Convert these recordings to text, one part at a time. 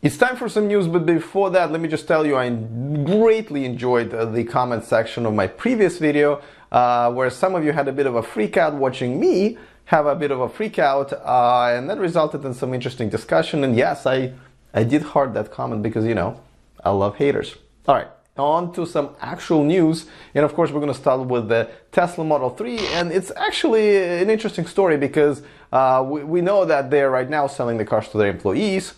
It's time for some news, but before that, let me just tell you I greatly enjoyed the comment section of my previous video, where some of you had a bit of a freak out watching me have a bit of a freak out, and that resulted in some interesting discussion. And yes, I did heart that comment because, you know, I love haters. All right, on to some actual news. And of course, we're going to start with the Tesla Model 3. And it's actually an interesting story because we know that they're right now selling the cars to their employees.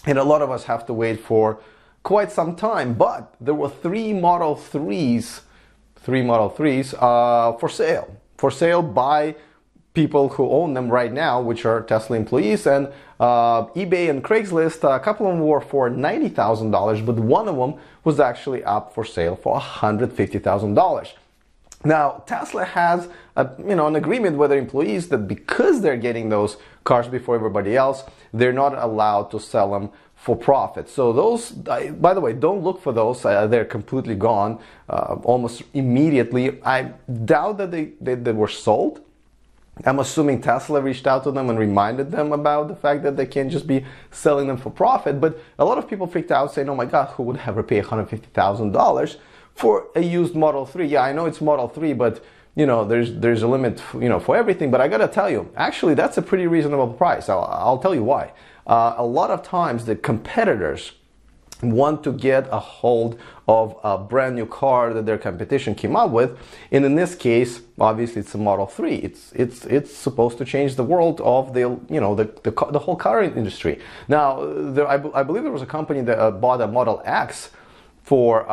And a lot of us have to wait for quite some time. But there were three Model 3s for sale by people who own them right now, which are Tesla employees. And eBay and Craigslist, a couple of them were for $90,000, but one of them was actually up for sale for $150,000. Now, Tesla has an agreement with their employees that because they're getting those cars before everybody else, they're not allowed to sell them for profit. So those, by the way, don't look for those. They're completely gone almost immediately. I doubt that they were sold. I'm assuming Tesla reached out to them and reminded them about the fact that they can't just be selling them for profit. But a lot of people freaked out saying, oh my God, who would ever pay $150,000 for a used Model 3? Yeah, I know it's Model 3, but you know, there's a limit, for everything. But I gotta tell you, actually, that's a pretty reasonable price. I'll tell you why. A lot of times the competitors want to get a hold of a brand new car that their competition came up with, and in this case, obviously, it's a Model 3. It's supposed to change the world of the whole car industry. Now, I believe there was a company that bought a Model X for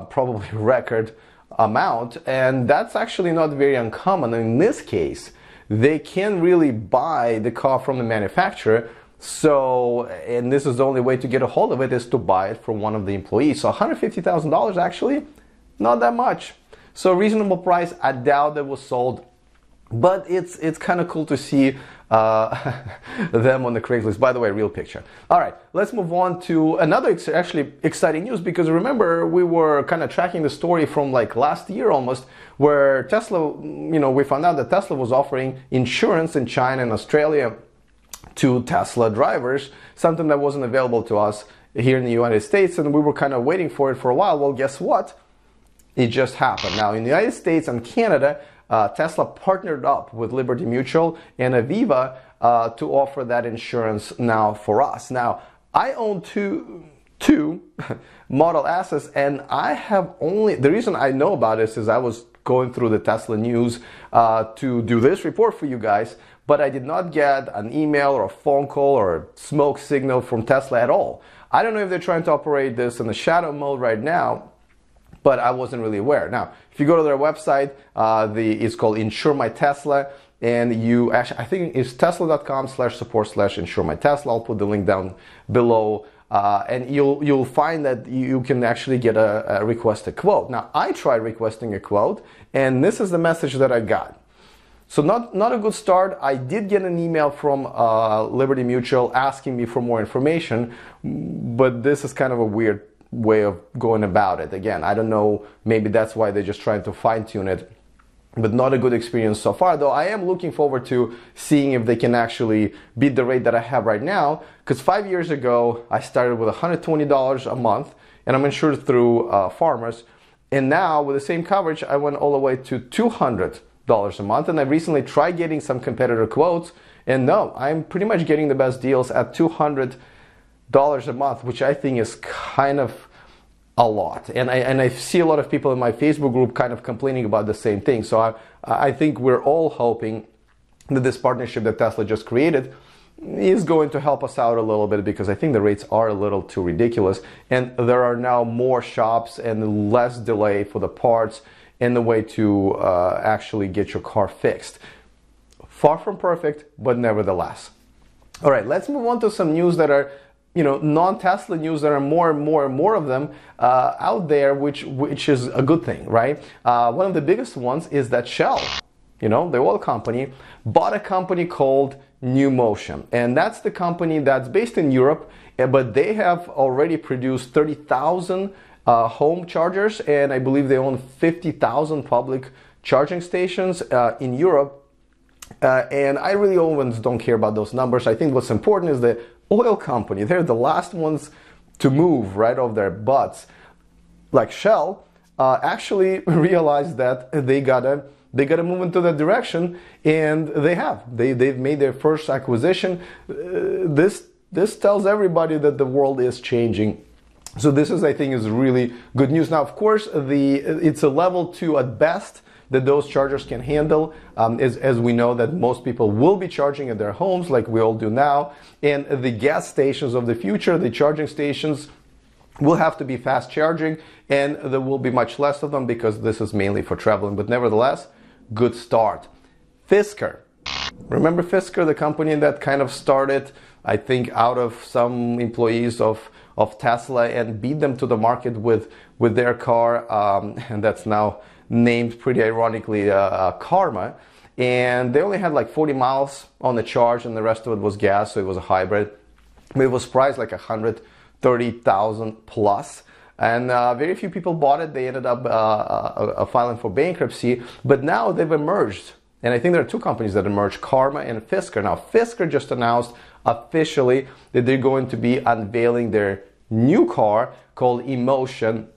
probably record amount, and that's actually not very uncommon. In this case, they can really buy the car from the manufacturer. So, and this is the only way to get a hold of it is to buy it from one of the employees. So $150,000 actually, not that much. So reasonable price. I doubt that was sold, but it's kind of cool to see them on the Cragslist. By the way, real picture. All right, let's move on to another actually exciting news, because remember we were kind of tracking the story from like last year almost, where Tesla, we found out that Tesla was offering insurance in China and Australia to Tesla drivers, something that wasn't available to us here in the United States, and we were kind of waiting for it for a while. Well, guess what? It just happened. Now, in the United States and Canada, Tesla partnered up with Liberty Mutual and Aviva to offer that insurance now for us. Now, I own two Model S's, and I have the reason I know about this is I was going through the Tesla news to do this report for you guys, but I did not get an email or a phone call or a smoke signal from Tesla at all. I don't know if they're trying to operate this in the shadow mode right now, but I wasn't really aware. Now, if you go to their website, it's called Insure My Tesla, and you actually, I think it's tesla.com/support/insure my Tesla. I'll put the link down below, and you'll find that you can actually get a request a quote. Now, I tried requesting a quote, and this is the message that I got. So not a good start. I did get an email from Liberty Mutual asking me for more information, but this is kind of a weird way of going about it. Again, I don't know, maybe that's why they're just trying to fine-tune it, but not a good experience so far. Though I am looking forward to seeing if they can actually beat the rate that I have right now, because 5 years ago I started with $120 a month, and I'm insured through Farmers, and now with the same coverage I went all the way to $200 a month. And I recently tried getting some competitor quotes, and no, I'm pretty much getting the best deals at $200 a month, which I think is kind of a lot. And I see a lot of people in my Facebook group kind of complaining about the same thing. So I think we're all hoping that this partnership that Tesla just created is going to help us out a little bit, because I think the rates are a little too ridiculous, and there are now more shops and less delay for the parts and the way to actually get your car fixed. Far from perfect, but nevertheless. All right, let's move on to some news that are, non-Tesla news. There are more and more of them out there, which is a good thing, right? One of the biggest ones is that Shell, the oil company, bought a company called NewMotion, and that's the company that's based in Europe, but they have already produced 30,000 home chargers, and I believe they own 50,000 public charging stations in Europe. And I really always don't care about those numbers. I think what's important is the oil company, they're the last ones to move right off their butts, like Shell, actually realized that they gotta move into that direction, and they've made their first acquisition. This tells everybody that the world is changing. So this is, I think, is really good news. Now, of course, it's a level 2 at best that those chargers can handle, as we know that most people will be charging at their homes like we all do now. And the gas stations of the future, the charging stations, will have to be fast charging, and there will be much less of them because this is mainly for traveling. But nevertheless, good start. Fisker. Remember Fisker, the company that kind of started, I think, out of some employees of Tesla and beat them to the market with their car, and that's now named pretty ironically Karma. And they only had like 40 miles on the charge, and the rest of it was gas, so it was a hybrid. It was priced like 130,000 plus, and very few people bought it. They ended up filing for bankruptcy, but now they've emerged. And I think there are two companies that emerged, Karma and Fisker. Now, Fisker just announced officially that they're going to be unveiling their new car called Emotion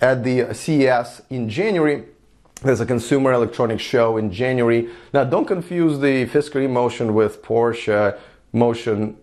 at the CES in January. There's a consumer electronics show in January. Now, don't confuse the Fisker Emotion with Porsche Mission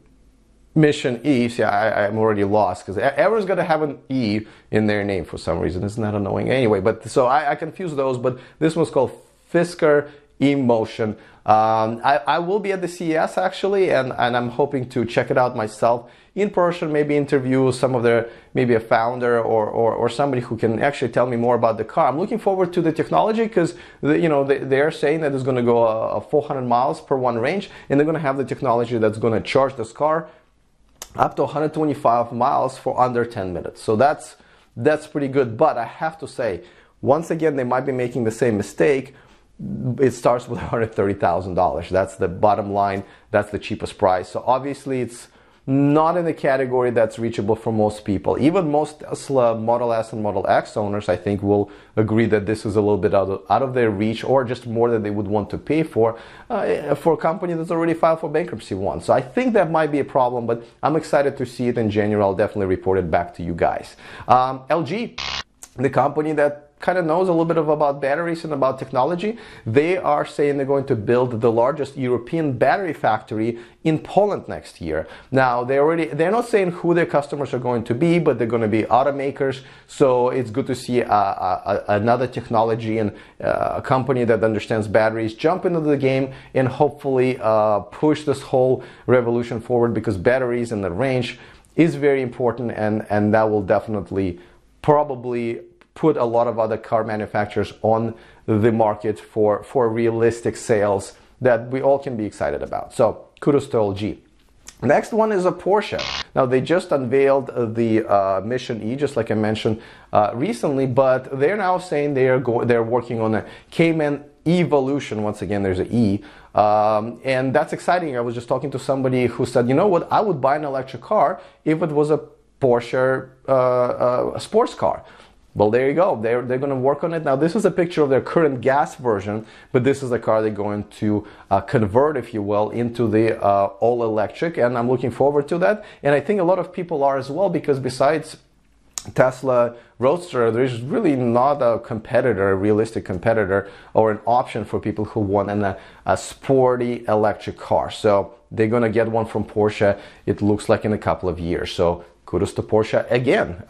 E. See, I'm already lost because everyone's got to have an E in their name for some reason. Isn't that annoying? Anyway, but so I confuse those, but this one's called Fisker Emotion. I will be at the CES actually, and I'm hoping to check it out myself in person, maybe interview some of their, maybe a founder or somebody who can actually tell me more about the car. I'm looking forward to the technology because they're saying that it's going to go 400 miles per one range, and they're going to have the technology that's going to charge this car up to 125 miles for under 10 minutes. So that's pretty good. But I have to say, once again, they might be making the same mistake. It starts with $130,000. That's the bottom line. That's the cheapest price. So obviously it's not in the category that's reachable for most people. Even most Tesla Model S and Model X owners, I think, will agree that this is a little bit out of their reach, or just more than they would want to pay for a company that's already filed for bankruptcy once. So I think that might be a problem, but I'm excited to see it in January. I'll definitely report it back to you guys. LG, the company that kind of knows a little bit about batteries and about technology, they are saying they're going to build the largest European battery factory in Poland next year. Now, they're not saying who their customers are going to be, but they're going to be automakers. So it's good to see another technology and a company that understands batteries jump into the game and hopefully push this whole revolution forward, because batteries and the range is very important, and that will definitely probably put a lot of other car manufacturers on the market for realistic sales that we all can be excited about. So kudos to LG. Next one is a Porsche. Now, they just unveiled the Mission E, just like I mentioned recently, but they're now saying they're working on a Cayman Evolution. Once again, there's an E, and that's exciting. I was just talking to somebody who said, you know what, I would buy an electric car if it was a Porsche a sports car. Well, there you go. They're going to work on it. Now, this is a picture of their current gas version, but this is the car they're going to convert, if you will, into the all-electric, and I'm looking forward to that. And I think a lot of people are as well, because besides Tesla Roadster, there's really not a competitor, a realistic competitor, or an option for people who want a sporty electric car. So they're going to get one from Porsche, it looks like, in a couple of years. So kudos to Porsche again.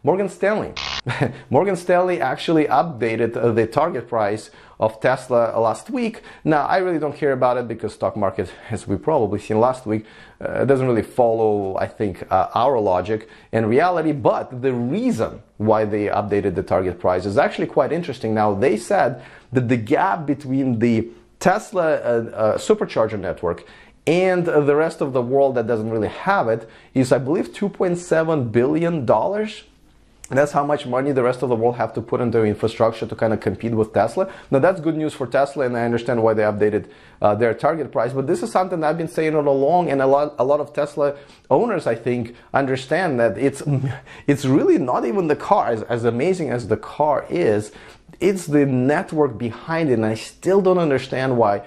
Morgan Stanley. Morgan Stanley actually updated the target price of Tesla last week. Now, I really don't care about it because stock market, as we probably seen last week, doesn't really follow, I think, our logic and reality. But the reason why they updated the target price is actually quite interesting. Now, they said that the gap between the Tesla supercharger network and the rest of the world that doesn't really have it is, I believe, $2.7 billion. That's how much money the rest of the world have to put into infrastructure to kind of compete with Tesla. Now, that's good news for Tesla, and I understand why they updated their target price. But this is something that I've been saying all along, and a lot of Tesla owners, I think, understand that it's really not even the car. As amazing as the car is, it's the network behind it, and I still don't understand why,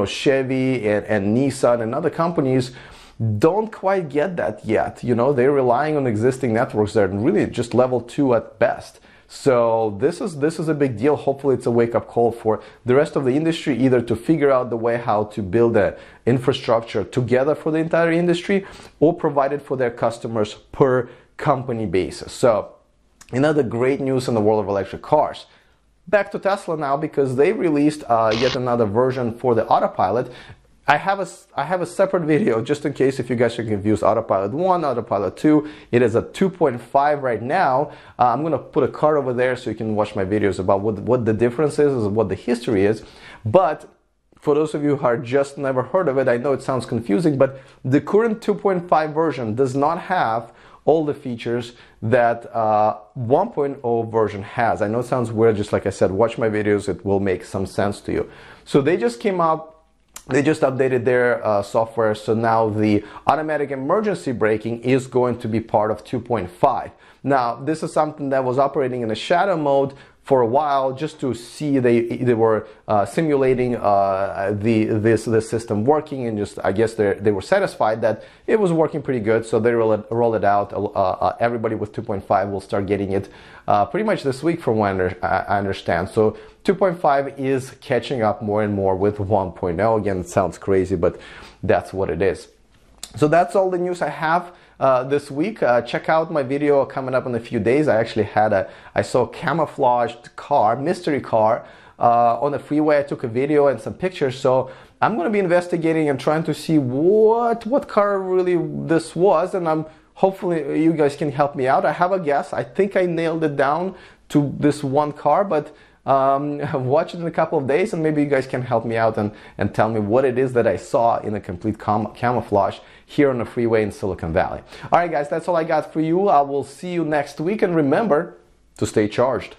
Chevy and Nissan and other companies don't quite get that yet. You know, they're relying on existing networks that are really just level 2 at best. So this is a big deal. Hopefully it's a wake-up call for the rest of the industry, either to figure out the way how to build an infrastructure together for the entire industry, or provide it for their customers per company basis. So another great news in the world of electric cars. Back to Tesla now, because they released yet another version for the Autopilot. I have a separate video just in case if you guys are confused. Autopilot 1, Autopilot 2. It is a 2.5 right now. I'm going to put a card over there so you can watch my videos about what the difference is, what the history is. But for those of you who are just never heard of it, I know it sounds confusing, but the current 2.5 version does not have all the features that 1.0 version has. I know it sounds weird, just like I said, watch my videos, it will make some sense to you. So they just came out. They just updated their software, so now the automatic emergency braking is going to be part of 2.5. Now, this is something that was operating in a shadow mode for a while, just to see they were simulating this system working, and just I guess they were satisfied that it was working pretty good, so they roll it out. Everybody with 2.5 will start getting it pretty much this week, from what I understand. So 2.5 is catching up more and more with 1.0. Again, it sounds crazy, but that's what it is. So that's all the news I have this week. Check out my video coming up in a few days. I saw a camouflaged car, mystery car, on the freeway. I took a video and some pictures, so I'm going to be investigating and trying to see what car really this was, and hopefully you guys can help me out. I have a guess. I think I nailed it down to this one car, but watch it in a couple of days and maybe you guys can help me out and tell me what it is that I saw in a complete camouflage here on the freeway in Silicon Valley. Alright guys, that's all I got for you. I will see you next week, and remember to stay charged.